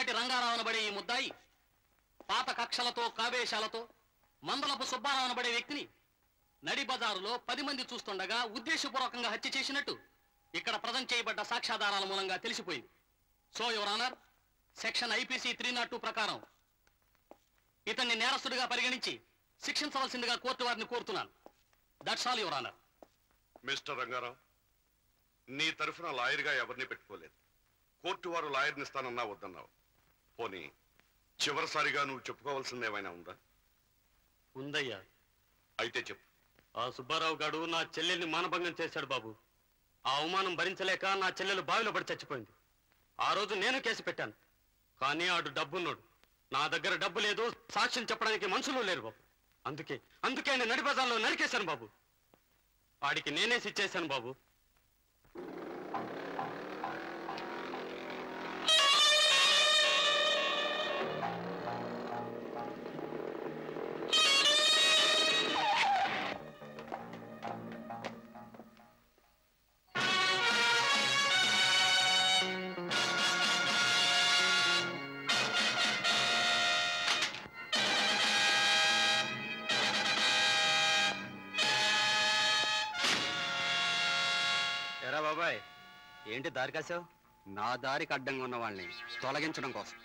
పులిపాటి రంగారావు అనబడే ఈ ముద్దాయి పాత కక్షలతో కావేశాలతో మందలపు సుబ్బారావు అనబడే వ్యక్తిని నడి బజారులో 10 మంది చూస్తుండగా ఉద్దేశపూర్వకంగా హత్య చేసినట్టు ఇక్కడ ప్రజెంట్ చేయబడ్డ సాక్ష్యాధారాల మూలంగా తెలిసిపోయింది. So your honour, section IPC 302 ప్రకారం ఇతన్ని నేరస్తుడిగా పరిగణించి శిక్షించవలసిందిగా కోర్టు వారిని కోరుతున్నాను. That's all your honour. Mister Rangarao, నీ తరఫున లాయర్గా ఎవరిని పెట్టుకోలేదు. కోర్టు వారు లాయర్ని ఇస్తానన్నా వద్దన్నావు. పోనీ చివరిసారిగా నువ్వు చెప్పుకోవాల్సింది ఏమైనా ఉందా? ఉందయ్యా. అయితే చెప్పు. ఆ సుబ్బారావు గారు నా చెల్లెల్ని మానభంగం చేశాడు బాబు. ఆ అవమానం భరించలేక నా చెల్లెలు బావిలో పడి చచ్చిపోయింది. ఆ రోజు నేను కేసు పెట్టాను. కానీ ఆడు డబ్బున్నాడు. నా దగ్గర డబ్బు లేదు, సాక్ష్యం చెప్పడానికి మనుషులు లేరు బాబు. అందుకే నేను నడి బజార్లో నరికేశాను బాబు. వాడికి నేనే ఇచ్చేశాను బాబు. బాబాయ్, ఏంటి దారి కాసావు? నా దారికి అడ్డంగా ఉన్న వాళ్ళని తొలగించడం కోసం.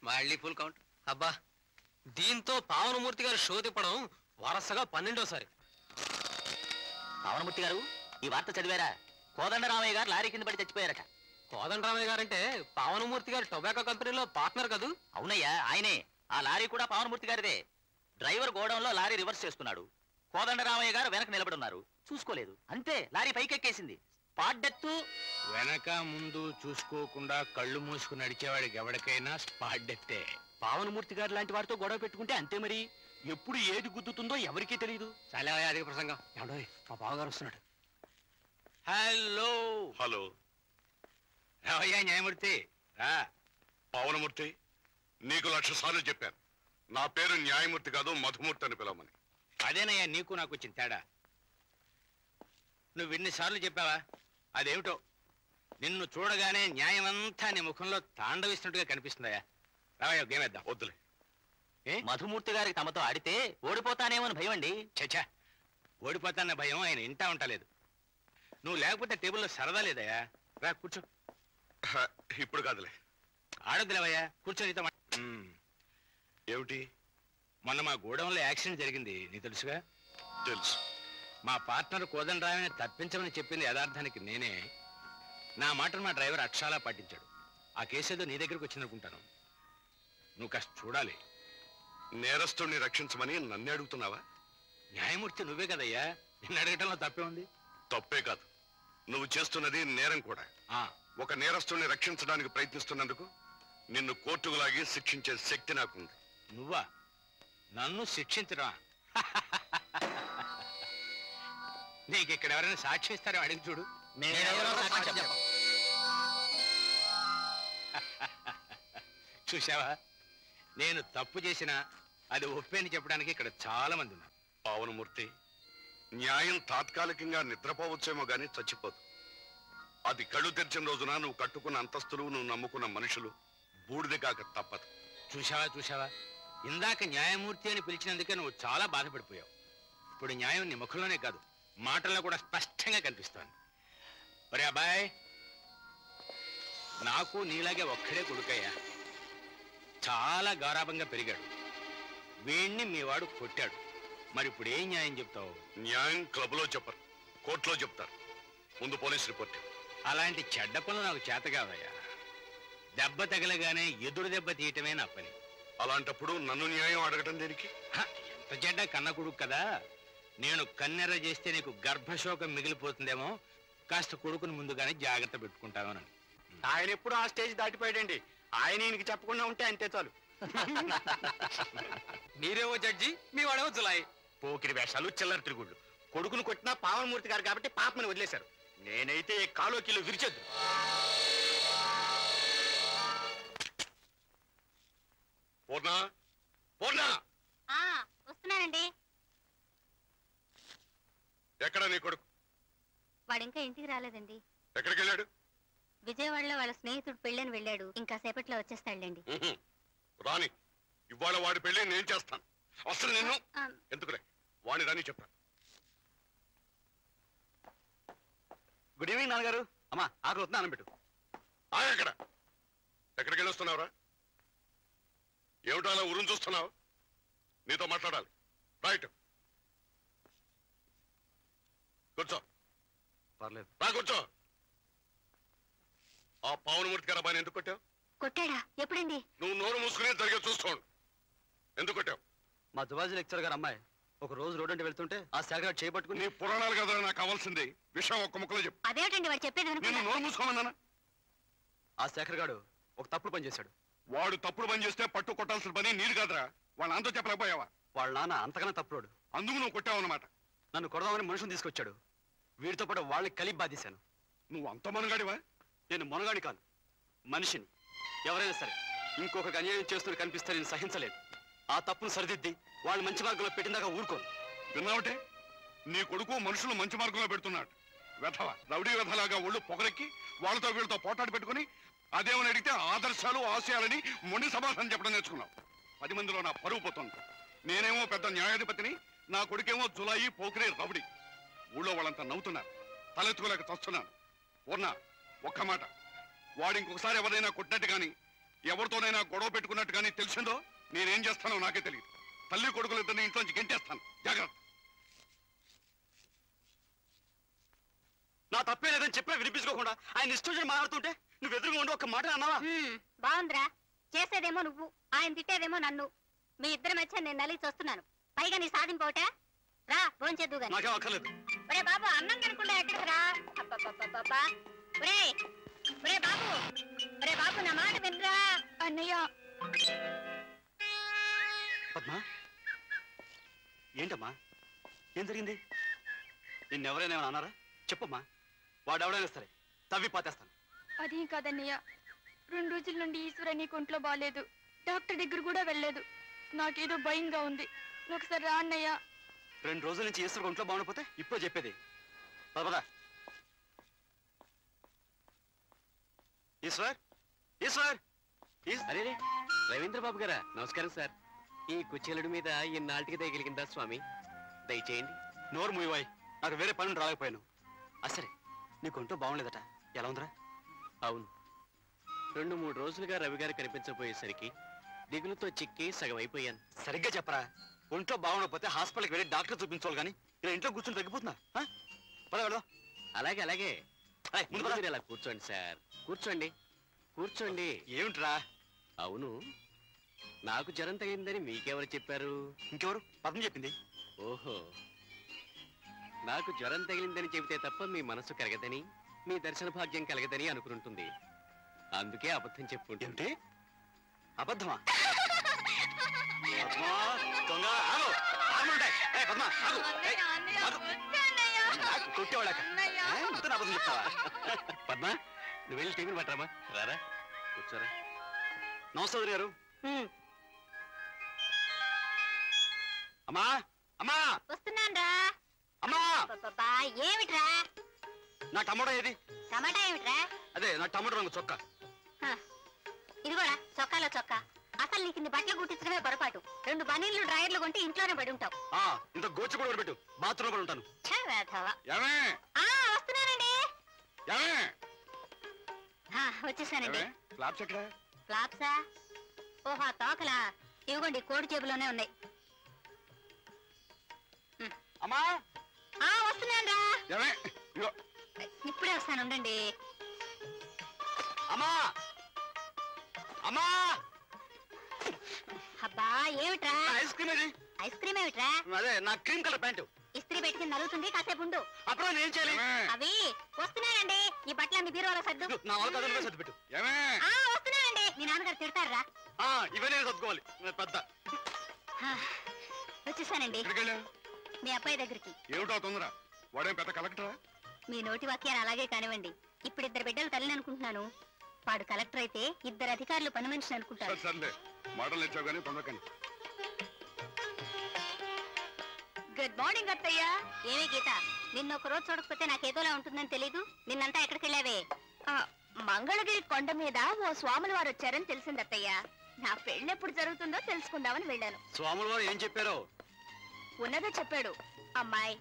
మళ్ళీ ఫుల్ కౌంట్. అబ్బా, దీంతో పావనమూర్తి గారు షో తిప్పడం వరుసగా 12వ. పావనమూర్తి గారు, ఈ వార్త చదివారా? కోదండరామయ్య గారు లారీ కింద పడి చచ్చిపోయారట. కోదండరామయ్య గారంటే పావనమూర్తి గారు టొబాకో కంపెనీలో పార్ట్నర్ కదూ? అవునయ్యా, ఆయనే. ఆ లారీ కూడా పావనమూర్తి గారిదే. డ్రైవర్ గోడౌన్లో లారీ రివర్స్ చేస్తున్నాడు. కోదండరామయ్య గారు వెనక నిలబడి ఉన్నారు, చూసుకోలేదు. అంతే, లారీ పైకెక్కేసింది. Spot death. వెనక ముందు చూసుకోకుండా కళ్ళు మూసుకుని నడిచేవాడికి ఎవరికైనా స్పాట్ డెత్తే. పావనమూర్తి గారు లాంటి వారితో గొడవ పెట్టుకుంటే అంతే మరి. ఎప్పుడు ఏది గుద్దుతుందో ఎవరికీ తెలియదు. చాలా అధిక ప్రసంగం. ఏమండోయ్, మా బావగారు వస్తున్నాడు. Hello hello. రావయ్యా న్యాయమూర్తి, రా. పావనమూర్తి, నీకు 1,00,000 సార్లు చెప్పాను, నా పేరు న్యాయమూర్తి కాదు మధుమూర్తి అని పిలవమని. అదేనయ్యా నీకు నాకు వచ్చిన తేడా. నువ్వు ఇన్నిసార్లు చెప్పావా? అదేమిటో, నిన్ను చూడగానే న్యాయం అంతా నీ ముఖంలో తాండవిస్తున్నట్టుగా కనిపిస్తుందయ్యా. రావయ్యా, గేమ్ వేద్దాం. వద్దులే. మధుమూర్తి గారికి తమతో ఆడితే ఓడిపోతానేమని భయం అండి. చచ్చా, ఓడిపోతాన్న భయం ఆయన ఇంటా ఉంటలేదు. నువ్వు లేకపోతే టేబుల్లో సరదా లేదయ్యా. రా కూర్చో. ఇప్పుడు కాదులే. ఆడొద్దులేవయ్యా, కూర్చో. నీతో ఏమిటి? మొన్న మా గోడౌన్లో యాక్సిడెంట్ జరిగింది, నీకు తెలుసుగా? తెలుసు. మా పార్ట్నర్ కోదండరామని తప్పించమని చెప్పింది యథార్థానికి నేనే. నా మాటను మా డ్రైవర్ అక్షరాలా పాటించాడు. ఆ కేసు ఏదో నీ దగ్గరకు వచ్చిందనుకుంటాను. నువ్వు కాస్త చూడాలి. నేరస్తుడిని రక్షించమని నన్ను అడుగుతున్నావా? న్యాయమూర్తి నువ్వే కదయ్యా, నిన్ను అడగటంలో తప్పే ఉంది. తప్పే కాదు, నువ్వు చేస్తున్నది నేరం కూడా. ఒక నేరస్తుడిని రక్షించడానికి ప్రయత్నిస్తున్నందుకు నిన్ను కోర్టుకు లాగి శిక్షించే శక్తి నాకుంది. నువ్వా నన్ను శిక్షించరా? నీకు ఇక్కడ ఎవరైనా సాక్ష్యం ఇస్తారో అడిగి చూడు. చూసావా, నేను తప్పు చేసినా అది ఒప్పేని చెప్పడానికి ఇక్కడ చాలా మంది ఉన్నారు. పావనమూర్తి, న్యాయం తాత్కాలికంగా నిద్రపోవచ్చేమో గాని చచ్చిపోదు. అది కళ్ళు తెరిచిన రోజున నువ్వు కట్టుకున్న అంతస్తులు, నువ్వు నమ్ముకున్న మనుషులు బూడిద కాక తప్పదు. చూశావా ఇందాక న్యాయమూర్తి అని పిలిచినందుకే నువ్వు చాలా బాధపడిపోయావు. ఇప్పుడు న్యాయం నీ ముఖంలోనే కాదు, మాటల్లో కూడా స్పష్టంగా కనిపిస్తోంది. ఒరే అబ్బాయ్, నాకు నీలాగే ఒక్కడే కొడుకయ్యా. చాలా గారాభంగా పెరిగాడు. వీణ్ణి మీ వాడు కొట్టాడు. మరి ఇప్పుడు ఏం న్యాయం చెప్తావు? న్యాయం క్లబ్లో చెప్పరు, కోర్టులో చెప్తారు. ముందు పోలీస్ రిపోర్ట్. అలాంటి చెడ్డ పనులు నాకు చేత కావయ్యా. దెబ్బ తగలగానే ఎదురు దెబ్బ తీయటమే నా పని. అలాంటప్పుడు నన్ను న్యాయం అడగటం దేనికి? ఎంత చెడ్డ కన్న కొడుకు కదా. నేను కన్నెర్ర చేస్తే నీకు గర్భశోకం మిగిలిపోతుందేమో, కాస్త కొడుకుని ముందుగానే జాగ్రత్త పెట్టుకుంటామని. ఆయన ఎప్పుడు ఆ స్టేజ్ దాటిపోయాడండి. ఆయన ఈయనకి చెప్పకుండా ఉంటే అంతే చాలు. మీరేమో జడ్జి, మీ వాడేమో జులాయి. పోకిరి వేషాలు, చిల్లర తిరుగుళ్ళు. కొడుకును కొట్టినా పావనమూర్తి గారు కాబట్టి పాపమని వదిలేశారు. నేనైతే కాలో కిలో విరిచొద్దు. పూర్ణా, పూర్ణా, వస్తున్నానండి. ఎక్కడ నీ కొడుకు? వాడు ఇంకా ఇంటికి రాలేదండి. ఎక్కడికి వెళ్ళాడు? విజయవాడలో వాళ్ళ స్నేహితుడు పెళ్ళని వెళ్ళాడు. ఇంకా సేపట్లో వచ్చేస్తాడులేండి. రాని, ఇవాళ వాడి పెళ్లి నేను చేస్తాను. అసలు నిన్ను ఎందుకులే, వాణి రాని చెప్పా. గుడ్ ఈవినింగ్ నాన్నగారు. అమ్మా ఆరు వస్తున్నా అన్నట్టు. ఎక్కడ ఎక్కడికి వెళ్ళొస్తున్నావురా? ఏమిటో అలా ఉరుం చూస్తున్నావు? నీతో మాట్లాడాలి. రైట్, కూర్చో. పర్లేదు. రా కూర్చో. ఆ పావనమూర్తి గారు అబ్బాయిని ఎందుకు కొట్టావు? కొట్టాడా? ఎప్పుడండి? నువ్వు నోరు మూసుకునే జరిగే చూసుకోండి. ఎందుకు కొట్టావు? మా జువాజీ లెక్చర్ గారు అమ్మాయి ఒక రోజు రోడ్ అంటే వెళ్తుంటే ఆ శాఖ చేపట్టుకుని. నీ పురాణాలు కదా నాకు కావాల్సింది. విషయం ఒక్క ముక్కలో చెప్పు. అదేమిటండి వాడు చెప్పేది నేను అనుకున్నా. నోరు మూసుకోమన్నానా? ఆ శేఖర్ గారు ఒక తప్పుడు పని చేశాడు. వాడు తప్పుడు పని చేస్తే పట్టు కొట్టాల్సిన పని నీరు కాదురా. వాళ్ళ నాన్నతో చెప్పలేకపోయావా? వాళ్ళ నాన్న అంతకన్నా తప్పుడు. అందుకు నువ్వు కొట్టావు అన్నమాట. నన్ను కొడదామని మనుషుని తీసుకొచ్చాడు. వీడితో పాటు వాళ్ళని కలిపి బాధేశాను. నువ్వు అంత మనగాడివా? నేను మొనగాడి కాను, మనిషిని. ఎవరైనా సరే ఇంకొకరికి అన్యాయం చేస్తున్న కనిపిస్తే నేను సహించలేదు. ఆ తప్పును సరిదిద్ది వాళ్ళు మంచి మార్గంలో పెట్టిందాకా ఊరుకోను. విన్నావుటే? నీ కొడుకు మనుషులు మంచి మార్గంలో పెడుతున్నాడు. వెధవ, రౌడీ వెధలాగా ఒళ్ళు పొగరెక్కి వాళ్ళతో వీళ్ళతో పోటాడు పెట్టుకుని అదేమని అడిగితే ఆదర్శాలు ఆశయాలని మొండి సమాధానం చెప్పడం నేర్చుకున్నావు. 10 మందిలో నా పరువు పోతుంది. నేనేమో పెద్ద న్యాయాధిపతిని, నా కొడుకేమో జులాయి పోకిరే రౌడీ. ఊళ్ళో వాళ్ళంతా నవ్వుతున్నారు. తలెత్తుకోలేక చస్తున్నాను. పూర్ణ, ఒక్క మాట, వాడు ఇంకొకసారి ఎవరైనా కొట్టినట్టు కానీ ఎవరితోనైనా గొడవ పెట్టుకున్నట్టు కానీ తెలిసిందో నేనేం చేస్తానో నాకే తెలియదు. తల్లి కొడుకులు ఇద్దరిని ఇంట్లోంచి గెంటేస్తాను. జాగ్రత్త. నా తప్పే లేదని చెప్పినా వినిపించుకోకుండా ఆయన ఇష్టం మాట్లాడుతుంటే నువ్వు ఎదురుగా ఉండి ఒక మాట అన్నావా? బాగుందిరా. చేసేదేమో నువ్వు, ఆయన తిట్టేదేమో నన్ను. మీ ఇద్దరి మధ్య నేను నలిగి చూస్తున్నాను. పైగా నీ సాధింపోవటా? రా భోంచేద్దు గాని. నాకేం అక్కర్లేదు. ఒరే బాబు, అన్నం తినకుండా ఎక్కడికి రా. అబ్బబ్బబ్బబ్బబ్బా. ఒరే ఒరే బాబు, ఒరే బాబు, నా మాట వినరా. అన్నయ్య. పద్మా, ఏంటమ్మా, ఏం జరిగింది? నిన్నెవరైనా ఏమైనా అన్నారా? చెప్పమ్మా. వాడు ఎవడైనా సరే తవ్వి పాతేస్తాను. అదేం కాదన్నయ్య, 2 రోజుల నుండి ఈశ్వర నీకు ఒంట్లో బాగాలేదు. డాక్టర్ దగ్గర కూడా వెళ్ళలేదు. నాకేదో భయంగా ఉంది. ఒకసారి రా అన్నయ్య. 2 రోజుల నుంచి ఈశ్వర్ ఒంట్లో బాగుండకపోతే ఇప్పుడు చెప్పేది. పద. ఈశ్వర్, ఈశ్వర్. అరే రవీంద్ర బాబు గారా, నమస్కారం సార్. ఈ కుచేలుడి మీద ఇన్నాళ్ళకి దయగలిగిందా స్వామి? దయచేయండి. నోరు మూయవాయి, నాకు వేరే పనులు రాలేకపోయాను. అసరే నీకు ఒంట్లో బాగుండలేదట, ఎలా ఉందిరా? అవును, 2-3 రోజులుగా రవి గారు కనిపించబోయేసరికి దిగులుతో చిక్కి సగం అయిపోయాను. సరిగ్గా చెప్పరా. ఒంట్లో బాగుండకపోతే హాస్పిటల్కి వెళ్ళి డాక్టర్ చూపించాలి కానీ ఇలా ఇంట్లో కూర్చొని తగ్గిపోతున్నా? వెళ్దాం. అలాగే అలాగే. ముందు మీరు ఇలా కూర్చోండి సార్, కూర్చోండి కూర్చోండి. ఏమిట్రా? అవును, నాకు జ్వరం తగిలిందని మీకెవరు చెప్పారు? ఇంకెవరు? పద్మ చెప్పింది. ఓహో, నాకు జ్వరం తగిలిందని చెబితే తప్ప మీ మనసు కలగదని, మీ దర్శన భాగ్యం కలగదని అనుకుంటుంది. అందుకే అబద్ధం చెప్పుకుంటుంది. ఏమిటి? అబద్ధమా? పద్మ, నువ్వు వెళ్ళి టీవీని పట్టరామా. రారా, కూర్చోరా. నమస్తే గారు. అమ్మా అమ్మా వస్తున్నాన్రా. అమ్మా అబ్బబ్బబ్బా, ఏమిట్రా? నా టమాటో ఏది? టమాటా ఏమిట్రా? అదే నా టమాటో రంగు చొక్కా. ఇదిగోరా చొక్కాలో చొక్కా. అసలు నీకు ఇన్ని బట్టలు కుట్టించడమే పొరపాటు. 2 బనీళ్లు డ్రాయర్లు కొంటే ఇంట్లోనే పడి ఉంటావు. ఇంత గోచి కూడా పెట్టు, బాత్రూమ్ కూడా ఉంటాను. వస్తున్నానండి. ఏమే? వచ్చేసానండి. ఫ్లాప్స్ ఎక్కడ? ఫ్లాప్సా? ఓహో తోకలా. ఇవ్వండి కోడి జేబులోనే ఉన్నాయి. అమ్మా వస్తున్నాను రా. ఏమే? ఇగో. ఇప్పుడే వస్తాను ఉండండి. అమ్మా అమ్మా అబ్బా ఏమిట్రా? ఐస్ క్రీమ్ ఏది? ఐస్ క్రీమ్ ఏమిట్రా? అదే నా క్రీమ్ కలర్ ప్యాంటు. ఇస్త్రీ పెట్టుకుని నలుగుతుంది, కాసేపు ఉండు. అప్పుడు నేను చేయాలి. అవి వస్తున్నానండి. ఈ బట్టలన్నీ బీరువాలో సర్దు. నా వాళ్ళ కథలో సర్దు పెట్టు. ఏమే? వస్తున్నానండి. మీ నాన్నగారు తిడతారా? ఇవే నేను సర్దుకోవాలి పెద్ద. వచ్చేసానండి. ఎక్కడికెళ్ళా? మీ అబ్బాయి దగ్గరికి. ఏమిటో తొందర? వాడేం పెద్ద కలెక్టరా? మీ నోటి వాక్యాలు అలాగే కానివ్వండి. ఇప్పుడు 2 బిడ్డలు తల్లిని అనుకుంటున్నాను. వాడు కలెక్టర్ అయితే 2 అధికారులు పని మనిషిని అనుకుంటారు. సర్లే మోడల్ ఇచ్చావు కానీ తొందరకండి. గుడ్ మార్నింగ్ అత్తయ్య. ఏమే గీత, నిన్న ఒక రోజు చూడకపోతే నాకేదోలా ఉంటుందని తెలీదు. నిన్నంతా ఎక్కడికి వెళ్ళావే? మంగళగిరి కొండ మీద ఓ స్వాముల వారు వచ్చారని తెలిసింది అత్తయ్య. నా పెళ్ళెప్పుడు జరుగుతుందో తెలుసుకుందామని వెళ్ళాను. స్వాముల వారు ఏం చెప్పారో? ఉన్నదే చెప్పాడు. అమ్మాయి,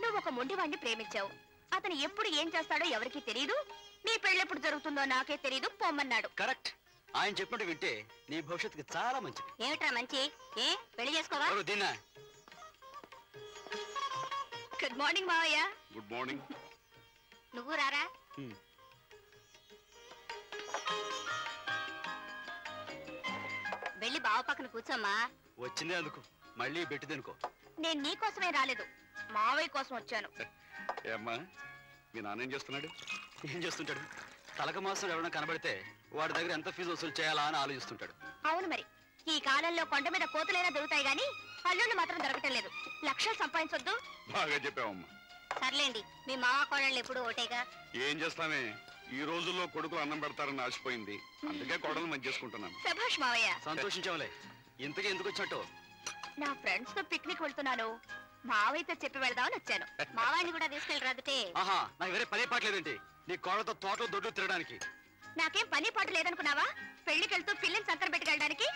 నువ్వు ఒక మొండివాణ్ణి ప్రేమించావు. అతను ఎప్పుడు ఏం చేస్తాడో ఎవరికీ తెలీదు. నీ పెళ్ళెప్పుడు జరుగుతుందో నాకే తెలీదు, పొమ్మన్నాడు. కరెక్ట్. ఆయన చెప్పినట్టు వింటే నీ భవిష్యత్తుకి చాలా మంచిది. ఏమిట్రా మంచి? ఏ పెళ్లి చేసుకోవా? దీన్నా. గుడ్ మార్నింగ్ మావయ్య. Good morning. నువ్వు రారా. వెళ్ళి బావ పక్కన కూర్చోమ్మా. వచ్చిందే అందుకు, మళ్ళీ పెట్టిదనుకో. నేను నీ కోసమే రాలేదు, మావయ్య కోసం వచ్చాను. ఏమ్మా, మీ నాన్న ఏం చేస్తున్నాడు? ఏం చేస్తుంటాడు? తలక మాసం ఎవరైనా కనబడితే వాడి దగ్గర ఎంత ఫీజు వసూలు చేయాలా అని ఆలోచిస్తుంటాడు. అవును మరి, ఈ కాలంలో కొండ మీద కోతులైనా దొరుకుతాయి గాని పళ్ళుళ్ళు మాత్రం దొరకటం లేదు. లక్షలు సంపాదించొద్దు. బాగా చెప్పావమ్మా. సర్లేండి, మీ మావ కోడళ్ళు ఎప్పుడు ఒకటేగా. ఏం చేస్తామే, ఈ రోజుల్లో కొడుకులు అన్నం పెడతారని ఆశపోయింది. అందుకే కోడలు మంచి చేసుకుంటున్నాను. శభాష్ మావయ్య. సంతోషించావులే. ఇంతకీ ఎందుకు వచ్చినట్టు? నా ఫ్రెండ్స్ తో పిక్నిక్ వెళ్తున్నాను. మావయ్యతో చెప్పి వెళ్దామని వచ్చాను. మావాడిని కూడా తీసుకెళ్ళరాదుటే. నాకు వేరే పని పాటలేదేంటి? నీ కోడలతో తోటలో దొడ్డు తిరగడానికి. నాకేం పని పాటు లేదనుకున్నావా? పెళ్లికెళ్తూ పిల్లని సంతర పెట్టుకెళ్ళడానికి.